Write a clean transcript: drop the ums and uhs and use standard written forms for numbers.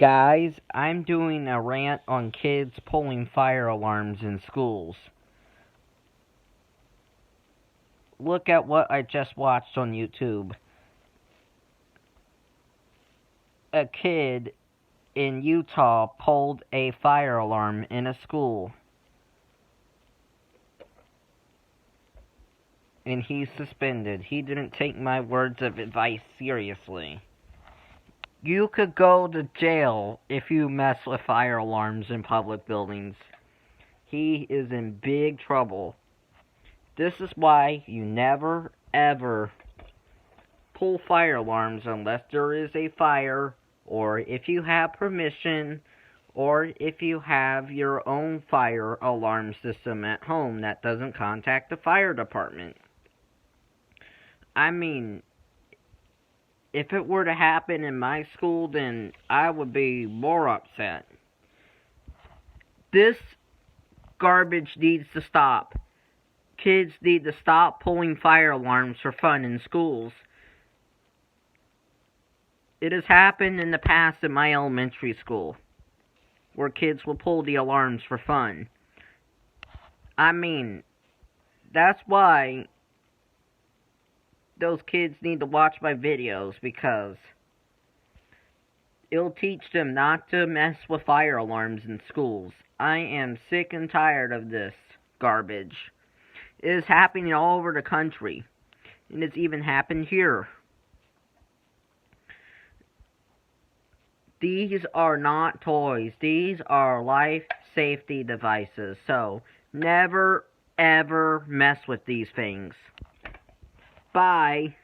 Guys, I'm doing a rant on kids pulling fire alarms in schools. Look at what I just watched on YouTube. A kid in Utah pulled a fire alarm in a school, and he's suspended. He didn't take my words of advice seriously. You could go to jail if you mess with fire alarms in public buildings. He is in big trouble. This is why you never, ever pull fire alarms unless there is a fire, or if you have permission, or if you have your own fire alarm system at home that doesn't contact the fire department. I mean, if it were to happen in my school, then I would be more upset. This garbage needs to stop. Kids need to stop pulling fire alarms for fun in schools. It has happened in the past in my elementary school, where kids will pull the alarms for fun. I mean, that's why those kids need to watch my videos, because it'll teach them not to mess with fire alarms in schools. I am sick and tired of this garbage. It is happening all over the country, and it's even happened here. These are not toys. These are life safety devices. So, never, ever mess with these things. Bye.